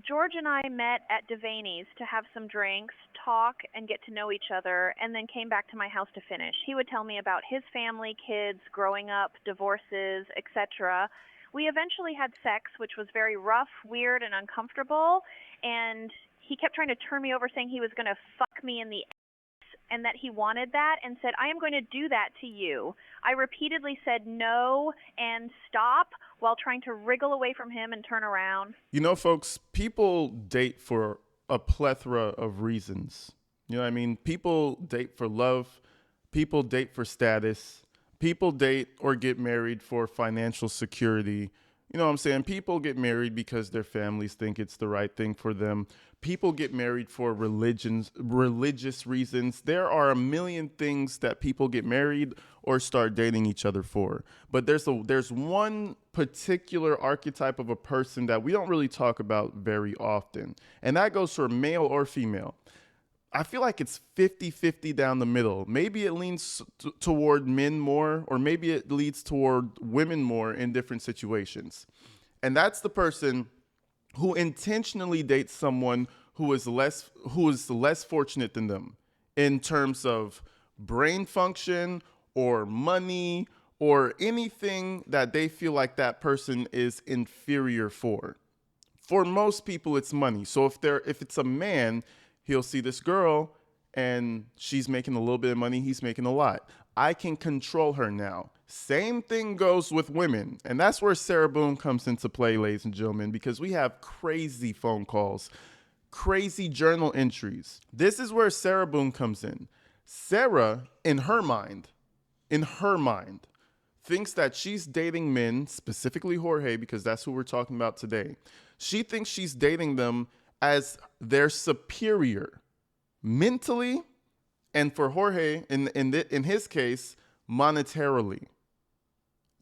George and I met at Devaney's to have some drinks, talk, and get to know each other, and then came back to my house to finish. He would tell me about his family, kids, growing up, divorces, etc. We eventually had sex, which was very rough, weird, and uncomfortable, and he kept trying to turn me over saying he was going to fuck me in the and that he wanted that and said, I am going to do that to you. I repeatedly said no and stop while trying to wriggle away from him and turn around. You know, folks, people date for a plethora of reasons. You know what I mean? People date for love, people date for status, people date or get married for financial security. You know what I'm saying? People get married because their families think it's the right thing for them. People get married for religious reasons. There are a million things that people get married or start dating each other for. But there's one particular archetype of a person that we don't really talk about very often. And that goes for male or female. I feel like it's 50-50 down the middle. Maybe it leans toward men more, or maybe it leads toward women more in different situations. And that's the person who intentionally dates someone who is less fortunate than them in terms of brain function or money or anything that they feel like that person is inferior for. For most people, it's money. So if it's a man, he'll see this girl and she's making a little bit of money, he's making a lot. I can control her now. Same thing goes with women. And that's where Sarah Boone comes into play, ladies and gentlemen, because we have crazy phone calls, crazy journal entries. This is where Sarah Boone comes in. Sarah, in her mind, thinks that she's dating men, specifically Jorge, because that's who we're talking about today. She thinks she's dating them as their superior mentally, and for Jorge, in his case, monetarily.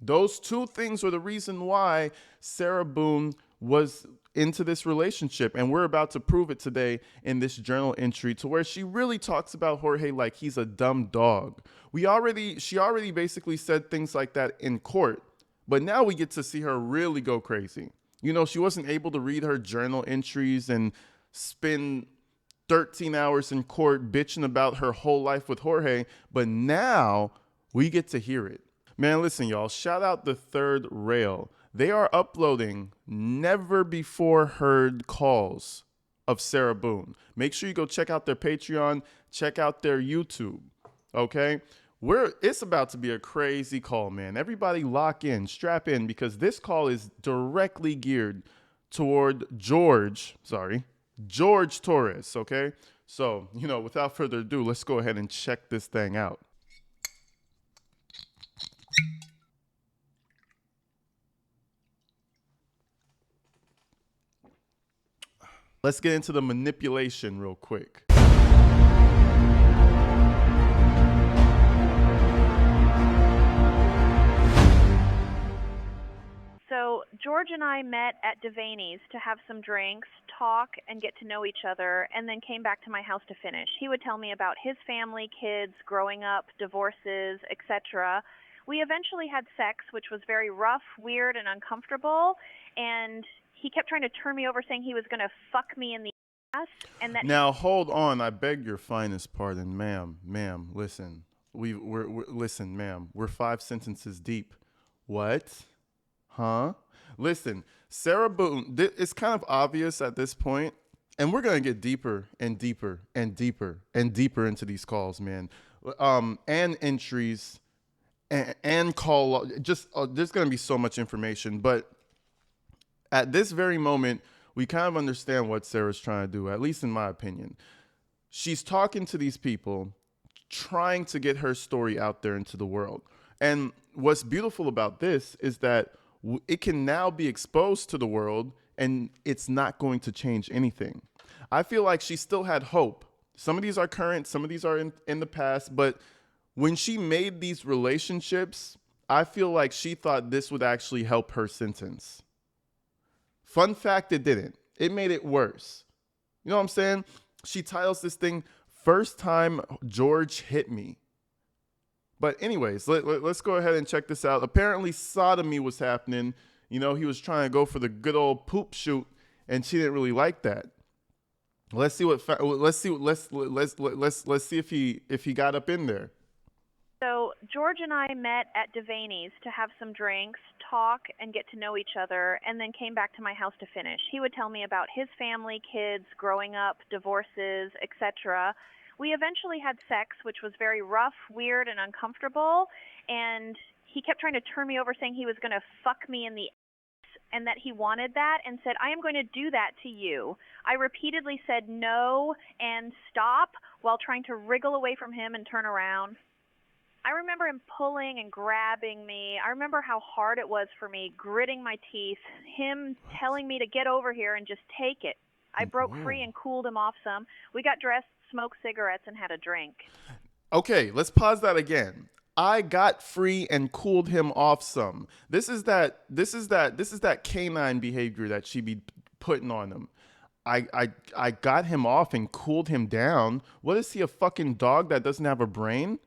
Those two things were the reason why Sarah Boone was into this relationship, and we're about to prove it today in this journal entry, to where she really talks about Jorge like he's a dumb dog. She already basically said things like that in court, but now we get to see her really go crazy. You know, she wasn't able to read her journal entries and spend 13 hours in court bitching about her whole life with Jorge, but now we get to hear it. Man, listen, y'all, shout out the Third Rail. They are uploading never before heard calls of Sarah Boone. Make sure you go check out their Patreon, check out their YouTube, okay? It's about to be a crazy call, man. Everybody lock in, strap in, because this call is directly geared toward George Torres, okay? So, without further ado, let's go ahead and check this thing out. Let's get into the manipulation real quick. So George and I met at Devaney's to have some drinks, talk, and get to know each other, and then came back to my house to finish. He would tell me about his family, kids, growing up, divorces, etc. We eventually had sex, which was very rough, weird, and uncomfortable, and he kept trying to turn me over saying he was going to fuck me in the ass. And that Now, hold on. I beg your finest pardon, ma'am. Ma'am, listen. Listen, ma'am. We're 5 sentences deep. What? Huh? Listen, Sarah Boone, it's kind of obvious at this point, and we're going to get deeper and deeper and deeper and deeper into these calls, man. And entries and call. There's going to be so much information, but at this very moment, we kind of understand what Sarah's trying to do, at least in my opinion. She's talking to these people, trying to get her story out there into the world. And what's beautiful about this is that it can now be exposed to the world, and it's not going to change anything. I feel like she still had hope. Some of these are current, some of these are in the past, but when she made these relationships, I feel like she thought this would actually help her sentence. Fun fact, it didn't. It made it worse. You know what I'm saying? She titles this thing, First Time George Hit Me. But anyways, let's go ahead and check this out. Apparently, sodomy was happening. He was trying to go for the good old poop shoot and she didn't really like that. Let's see what let's see if he got up in there. So George and I met at Devaney's to have some drinks, talk, and get to know each other, and then came back to my house to finish. He would tell me about his family, kids, growing up, divorces, etc. We eventually had sex, which was very rough, weird, and uncomfortable, and he kept trying to turn me over saying he was going to fuck me in the and that he wanted that and said, I am going to do that to you. I repeatedly said no and stop while trying to wriggle away from him and turn around. I remember him pulling and grabbing me. I remember how hard it was for me, gritting my teeth, him telling me to get over here and just take it. I broke free and cooled him off some. We got dressed, smoked cigarettes, and had a drink. Okay, let's pause that again. I got free and cooled him off some. This is that canine behavior that she be putting on him. I got him off and cooled him down. What is he, a fucking dog that doesn't have a brain?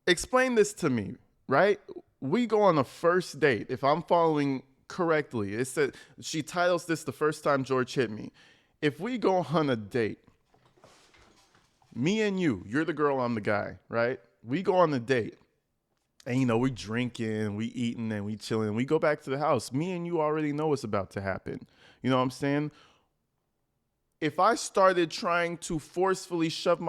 Explain this to me, right? We go on a first date. If I'm following correctly, it said she titles this the first time George hit me. If we go on a date, me and you're the girl, I'm the guy, right? We go on a date. And we drinking, we eating, and we chilling. We go back to the house. Me and you already know what's about to happen. You know what I'm saying? If I started trying to forcefully shove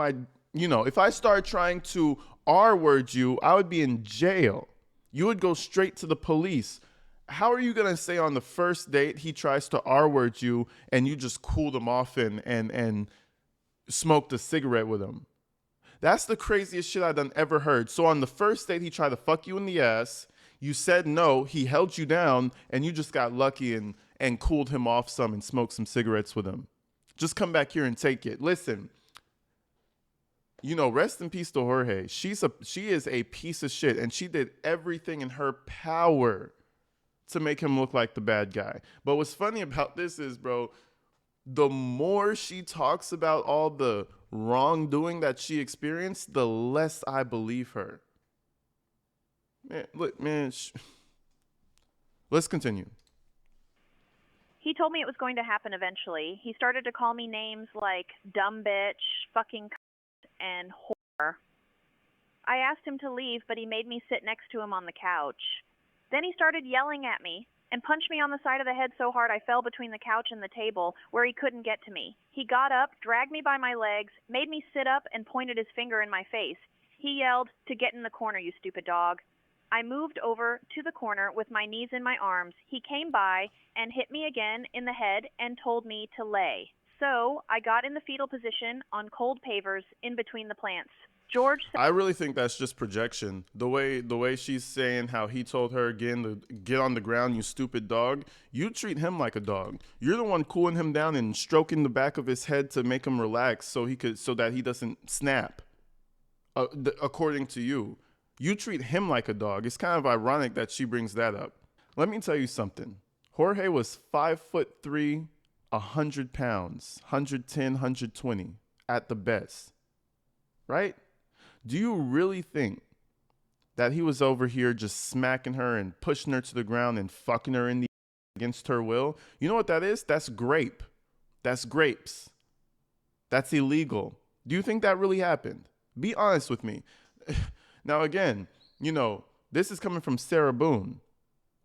if I started trying to R-word you, I would be in jail. You would go straight to the police. How are you going to say on the first date he tries to R-word you and you just cooled him off and smoked a cigarette with him? That's the craziest shit I've ever heard. So on the first date, he tried to fuck you in the ass. You said no. He held you down, and you just got lucky and cooled him off some and smoked some cigarettes with him. Just come back here and take it. Listen, rest in peace to Jorge. She is a piece of shit, and she did everything in her power to make him look like the bad guy. But what's funny about this is, bro, the more she talks about all the wrongdoing that she experienced, the less I believe her. Man, look, man. Let's continue. He told me it was going to happen eventually. He started to call me names like dumb bitch, fucking and whore. I asked him to leave, but he made me sit next to him on the couch. Then he started yelling at me and punched me on the side of the head so hard I fell between the couch and the table where he couldn't get to me. He got up, dragged me by my legs, made me sit up, and pointed his finger in my face. He yelled, "To get in the corner, you stupid dog." I moved over to the corner with my knees in my arms. He came by and hit me again in the head and told me to lay. So I got in the fetal position on cold pavers in between the plants. George said, I really think that's just projection. The way she's saying how he told her again to get on the ground, you stupid dog. You treat him like a dog. You're the one cooling him down and stroking the back of his head to make him relax so that he doesn't snap. According to you, you treat him like a dog. It's kind of ironic that she brings that up. Let me tell you something. Jorge was 5'3", 100 pounds, 110, 120 at the best, right? Do you really think that he was over here just smacking her and pushing her to the ground and fucking her in the against her will? You know what that is? That's grape. That's grapes. That's illegal. Do you think that really happened? Be honest with me. Now, again, this is coming from Sarah Boone.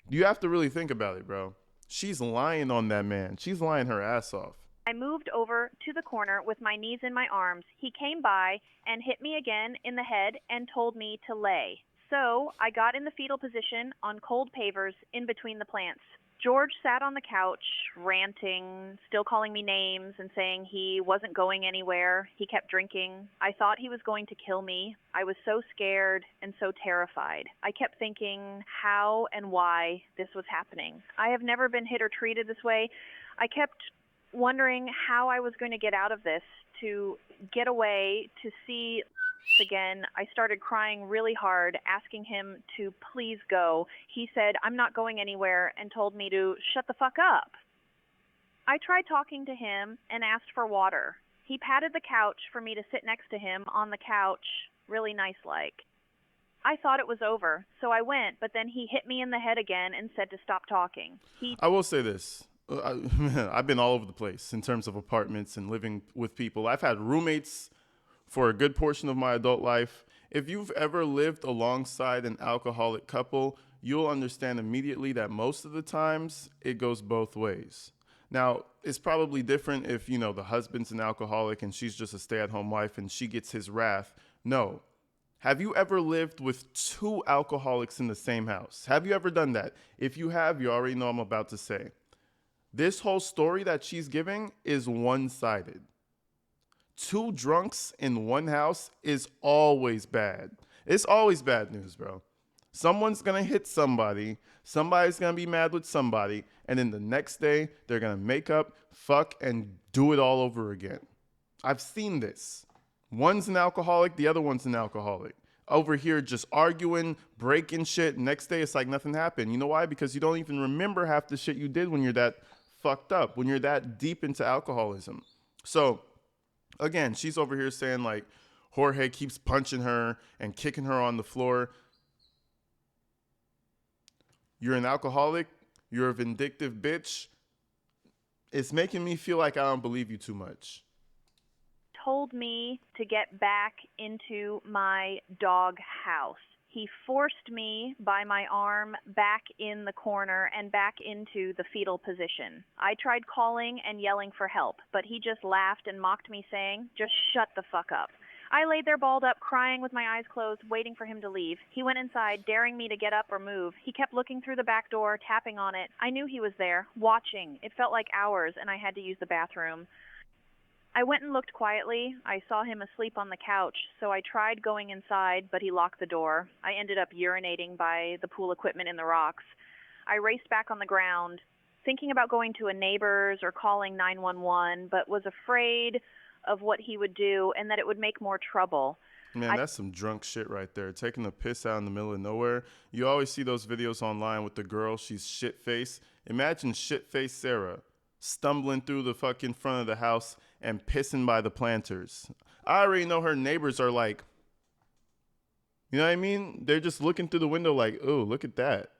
You have to really think about it, bro. She's lying on that man. She's lying her ass off. I moved over to the corner with my knees in my arms. He came by and hit me again in the head and told me to lay. So I got in the fetal position on cold pavers in between the plants. George sat on the couch, ranting, still calling me names and saying he wasn't going anywhere. He kept drinking. I thought he was going to kill me. I was so scared and so terrified. I kept thinking how and why this was happening. I have never been hit or treated this way. I kept wondering how I was going to get out of this, to get away, to see again. I started crying really hard, asking him to please go. He said, "I'm not going anywhere," and told me to shut the fuck up. I tried talking to him and asked for water. He patted the couch for me to sit next to him on the couch, really nice-like. I thought it was over, so I went, but then he hit me in the head again and said to stop talking. I will say this. I've been all over the place in terms of apartments and living with people. I've had roommates for a good portion of my adult life. If you've ever lived alongside an alcoholic couple, you'll understand immediately that most of the times it goes both ways. Now, it's probably different if, the husband's an alcoholic and she's just a stay at home wife and she gets his wrath. No. Have you ever lived with two alcoholics in the same house? Have you ever done that? If you have, you already know what I'm about to say. This whole story that she's giving is one sided. Two drunks in one house is always bad. It's always bad news, bro. Someone's gonna hit somebody, somebody's gonna be mad with somebody, and then the next day they're gonna make up, fuck, and do it all over again. I've seen this. One's an alcoholic, the other one's an alcoholic. Over here just arguing, breaking shit. Next day it's like nothing happened. You know why? Because you don't even remember half the shit you did when you're that fucked up, when you're that deep into alcoholism. So again, she's over here saying like Jorge keeps punching her and kicking her on the floor. You're an alcoholic. You're a vindictive bitch. It's making me feel like I don't believe you too much. Told me to get back into my dog house. He forced me by my arm back in the corner and back into the fetal position. I tried calling and yelling for help, but he just laughed and mocked me, saying, "Just shut the fuck up." I laid there balled up, crying with my eyes closed, waiting for him to leave. He went inside, daring me to get up or move. He kept looking through the back door, tapping on it. I knew he was there, watching. It felt like hours, and I had to use the bathroom. I went and looked quietly. I saw him asleep on the couch, so I tried going inside, but he locked the door. I ended up urinating by the pool equipment in the rocks. I raced back on the ground, thinking about going to a neighbor's or calling 911, but was afraid of what he would do and that it would make more trouble. Man, that's some drunk shit right there. Taking a piss out in the middle of nowhere. You always see those videos online with the girl. She's shit-faced. Imagine shit-faced Sarah stumbling through the fucking front of the house and pissing by the planters. I already know her neighbors are like, you know what I mean? They're just looking through the window like, oh, look at that.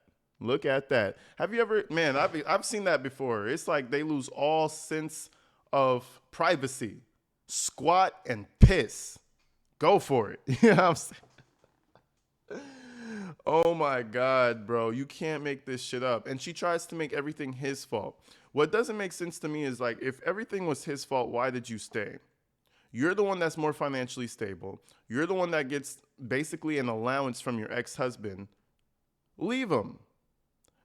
Look at that. Have you ever, man, I've seen that before. It's like they lose all sense of privacy. Squat and piss. Go for it. You know what I'm saying? Oh my God, bro. You can't make this shit up. And she tries to make everything his fault. What doesn't make sense to me is like, if everything was his fault, why did you stay? You're the one that's more financially stable. You're the one that gets basically an allowance from your ex-husband. Leave him.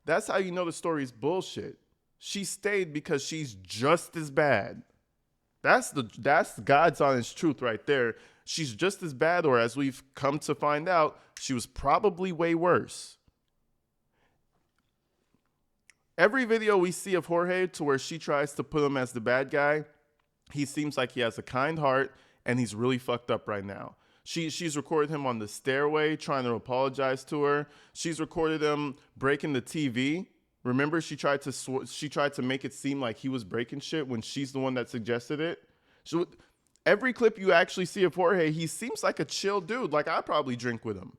That's how you know the story's bullshit. She stayed because she's just as bad. That's God's honest truth right there. She's just as bad, or as we've come to find out, she was probably way worse. Every video we see of Jorge to where she tries to put him as the bad guy, he seems like he has a kind heart and he's really fucked up right now. She's recorded him on the stairway trying to apologize to her. She's recorded him breaking the TV. Remember, she tried to make it seem like he was breaking shit when she's the one that suggested it. So every clip you actually see of Jorge, he seems like a chill dude. Like I'd probably drink with him.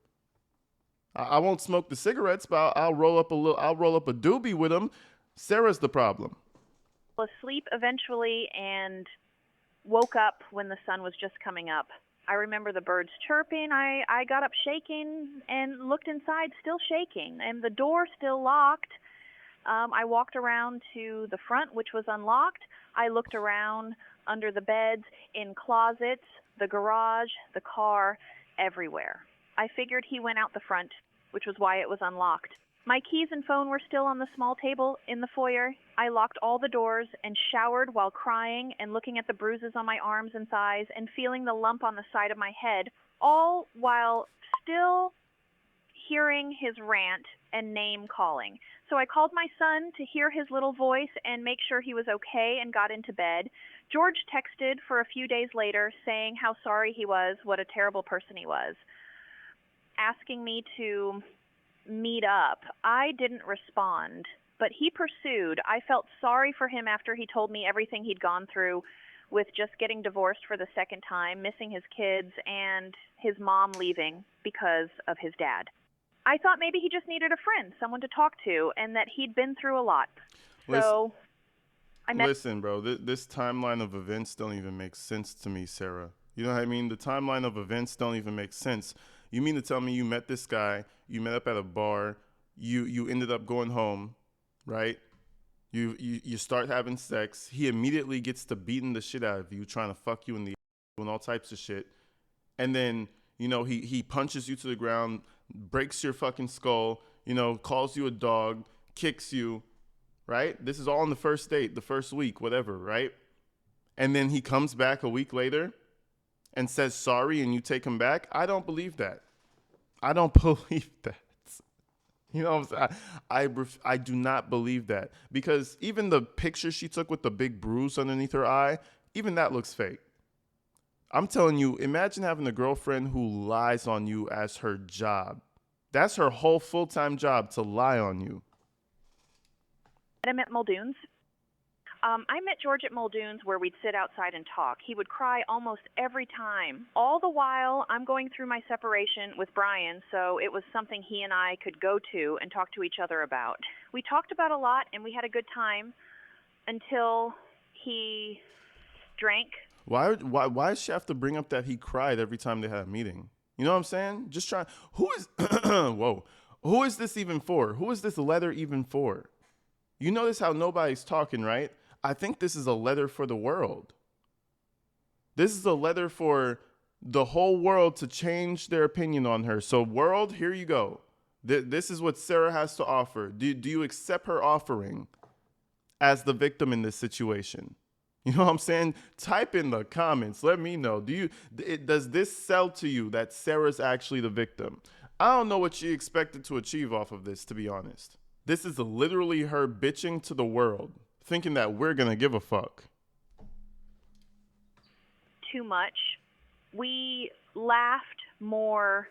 I won't smoke the cigarettes, but I'll roll up a doobie with him. Sarah's the problem. Asleep eventually and woke up when the sun was just coming up. I remember the birds chirping. I got up shaking and looked inside, still shaking, and the door still locked. I walked around to the front, which was unlocked. I looked around under the beds, in closets, the garage, the car, everywhere. I figured he went out the front, which was why it was unlocked. My keys and phone were still on the small table in the foyer. I locked all the doors and showered while crying and looking at the bruises on my arms and thighs and feeling the lump on the side of my head, all while still hearing his rant and name calling. So I called my son to hear his little voice and make sure he was okay and got into bed. George texted for a few days later saying how sorry he was, what a terrible person he was, asking me to meet up. I didn't respond, but he pursued. I felt sorry for him after he told me everything he'd gone through with just getting divorced for the second time, missing his kids, and his mom leaving because of his dad. I thought maybe he just needed a friend, someone to talk to, and that he'd been through a lot. Listen, So I met. listen, bro. This timeline of events don't even make sense to me, Sarah. You know what I mean? The timeline of events don't even make sense. You mean to tell me you met this guy, you met up at a bar, you ended up going home, right? You start having sex. He immediately gets to beating the shit out of you, trying to fuck you in the doing all types of shit. And then, he punches you to the ground, breaks your fucking skull, calls you a dog, kicks you, right? This is all on the first date, the first week, whatever, right? And then he comes back a week later and says sorry and you take him back. I don't believe that. I don't believe that. You know what I'm saying? I do not believe that, because even the picture she took with the big bruise underneath her eye, even that looks fake. I'm telling you, imagine having a girlfriend who lies on you as her job. That's her whole full-time job, to lie on you. I met Muldoon's. I met George at Muldoon's, where we'd sit outside and talk. He would cry almost every time. All the while, I'm going through my separation with Brian, so it was something he and I could go to and talk to each other about. We talked about a lot, and we had a good time until he drank. Why does she have to bring up that he cried every time they had a meeting? You know what I'm saying? Just try. Who is whoa? Who is this even for? Who is this letter even for? You notice how nobody's talking, right? I think this is a letter for the world. This is a letter for the whole world to change their opinion on her. So, world, here you go. This is what Sarah has to offer. Do you accept her offering as the victim in this situation? You know what I'm saying? Type in the comments. Let me know. Does this sell to you that Sarah's actually the victim? I don't know what she expected to achieve off of this, to be honest. This is literally her bitching to the world, thinking that we're going to give a fuck. Too much. We laughed more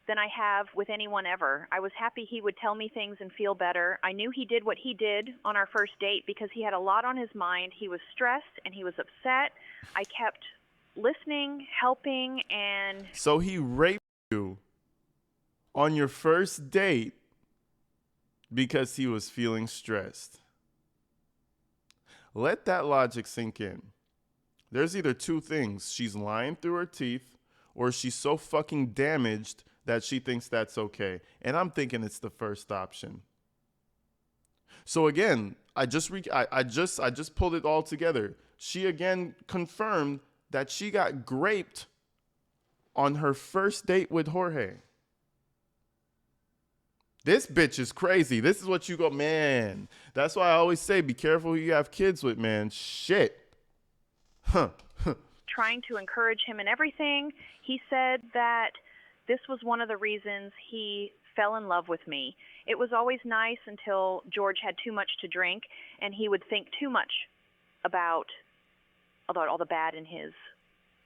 than I have with anyone ever. I was happy he would tell me things and feel better. I knew he did what he did on our first date because he had a lot on his mind. He was stressed and he was upset. I kept listening, helping, and... So he raped you on your first date because he was feeling stressed. Let that logic sink in. There's either two things. She's lying through her teeth, or she's so fucking damaged that she thinks that's okay. And I'm thinking it's the first option. So again, I just pulled it all together. She again confirmed that she got graped on her first date with Jorge. This bitch is crazy. This is what you go, man. That's why I always say, be careful who you have kids with, man. Shit. Huh. Trying to encourage him in everything. He said that this was one of the reasons he fell in love with me. It was always nice until George had too much to drink, and he would think too much about all the bad in his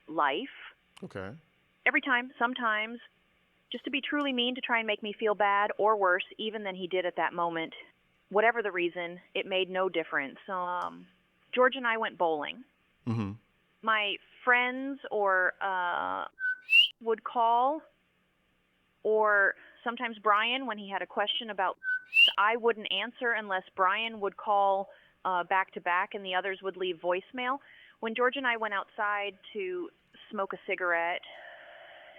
life. Okay. Every time, sometimes, just to be truly mean to try and make me feel bad, or worse, even than he did at that moment. Whatever the reason, it made no difference. George and I went bowling. Mm-hmm. My friends or would call, or sometimes Brian, when he had a question about, I wouldn't answer unless Brian would call back to back and the others would leave voicemail. When George and I went outside to smoke a cigarette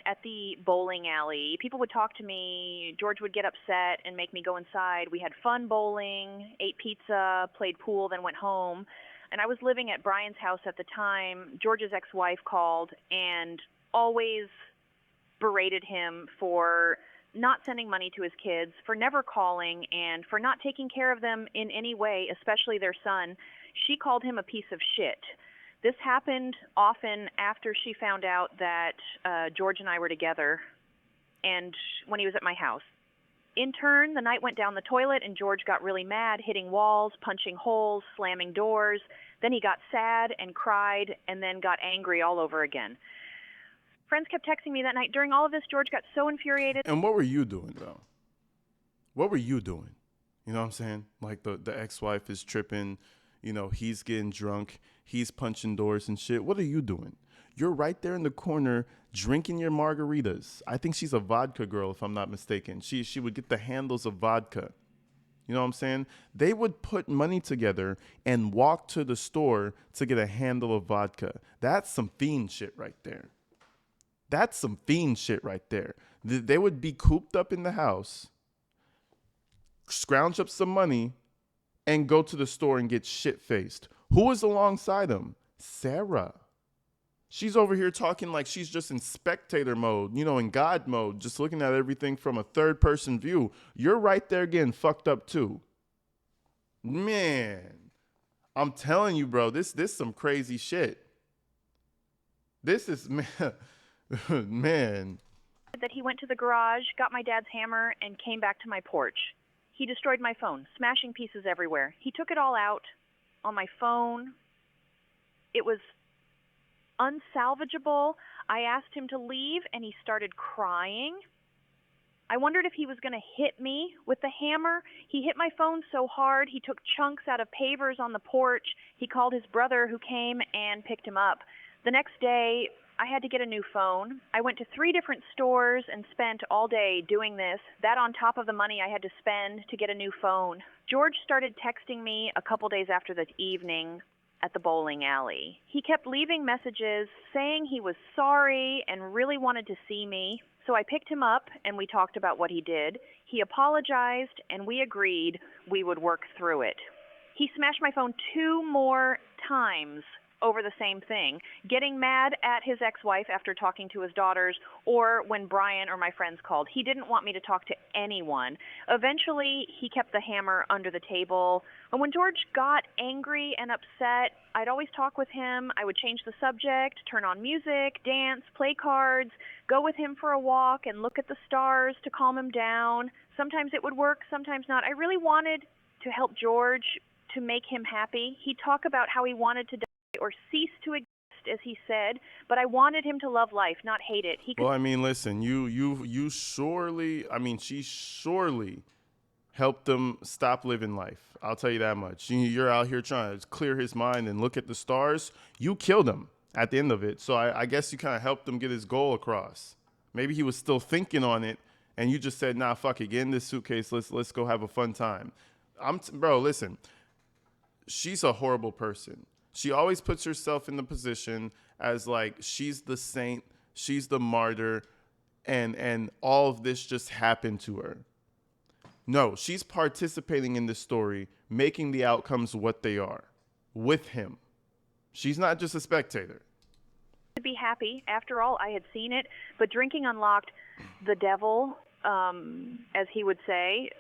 at the bowling alley, people would talk to me. George would get upset and make me go inside. We had fun bowling, ate pizza, played pool, then went home. And I was living at Brian's house at the time. George's ex-wife called and always berated him for not sending money to his kids, for never calling, and for not taking care of them in any way, especially their son. She called him a piece of shit. This happened often after she found out that George and I were together, and when he was at my house. In turn, the night went down the toilet, and George got really mad, hitting walls, punching holes, slamming doors. Then he got sad and cried, and then got angry all over again. Friends kept texting me that night. During all of this, George got so infuriated. And what were you doing, though? What were you doing? You know what I'm saying? Like the ex-wife is tripping. he's getting drunk, he's punching doors and shit. What are you doing? You're right there in the corner drinking your margaritas. I think she's a vodka girl, if I'm not mistaken. She would get the handles of vodka. You know what I'm saying? They would put money together and walk to the store to get a handle of vodka. That's some fiend shit right there. That's some fiend shit right there. They would be cooped up in the house, scrounge up some money, and go to the store and get shit-faced. Who was alongside them? Sarah. She's over here talking like she's just in spectator mode, in God mode, just looking at everything from a third-person view. You're right there getting fucked up too. Man, I'm telling you, bro, this some crazy shit. This is, man. That he went to the garage, got my dad's hammer, and came back to my porch. He destroyed my phone, smashing pieces everywhere. He took it all out on my phone. It was unsalvageable. I asked him to leave, and he started crying. I wondered if he was going to hit me with the hammer. He hit my phone so hard, he took chunks out of pavers on the porch. He called his brother, who came and picked him up. The next day, I had to get a new phone. I went to 3 different stores and spent all day doing this. That on top of the money I had to spend to get a new phone. George started texting me a couple days after the evening at the bowling alley. He kept leaving messages saying he was sorry and really wanted to see me. So I picked him up and we talked about what he did. He apologized and we agreed we would work through it. He smashed my phone 2 more times over the same thing, getting mad at his ex-wife after talking to his daughters, or when Brian or my friends called. He didn't want me to talk to anyone. Eventually, he kept the hammer under the table. And when George got angry and upset, I'd always talk with him. I would change the subject, turn on music, dance, play cards, go with him for a walk and look at the stars to calm him down. Sometimes it would work, sometimes not. I really wanted to help George, to make him happy. He'd talk about how he wanted to or cease to exist, as he said, but I wanted him to love life, not hate it. Well, I mean, listen, you surely, she surely helped him stop living life. I'll tell you that much. You're out here trying to clear his mind and look at the stars. You killed him at the end of it. So I guess you kind of helped him get his goal across. Maybe he was still thinking on it, and you just said, nah, fuck it, get in this suitcase. Let's go have a fun time. Bro, listen, she's a horrible person. She always puts herself in the position as like she's the saint, she's the martyr, and all of this just happened to her. No, she's participating in this story, making the outcomes what they are with him. She's not just a spectator. To be happy. After all, I had seen it, but drinking unlocked the devil, as he would say.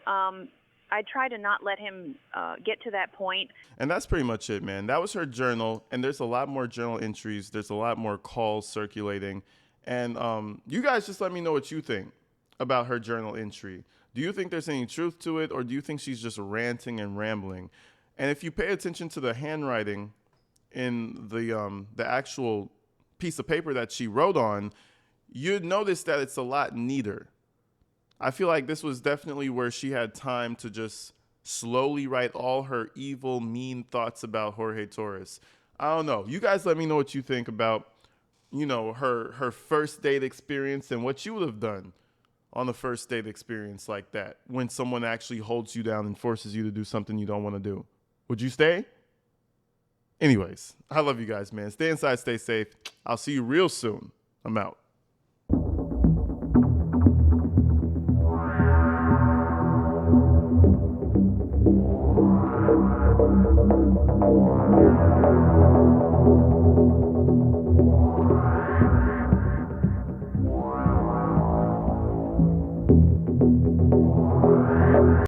I try to not let him get to that point. And that's pretty much it, man. That was her journal, and there's a lot more journal entries. There's a lot more calls circulating. And you guys just let me know what you think about her journal entry. Do you think there's any truth to it, or do you think she's just ranting and rambling? And if you pay attention to the handwriting in the actual piece of paper that she wrote on, you'd notice that it's a lot neater. I feel like this was definitely where she had time to just slowly write all her evil, mean thoughts about Jorge Torres. I don't know. You guys let me know what you think about, her first date experience and what you would have done on the first date experience like that when someone actually holds you down and forces you to do something you don't want to do. Would you stay? Anyways, I love you guys, man. Stay inside, stay safe. I'll see you real soon. I'm out. Thank you.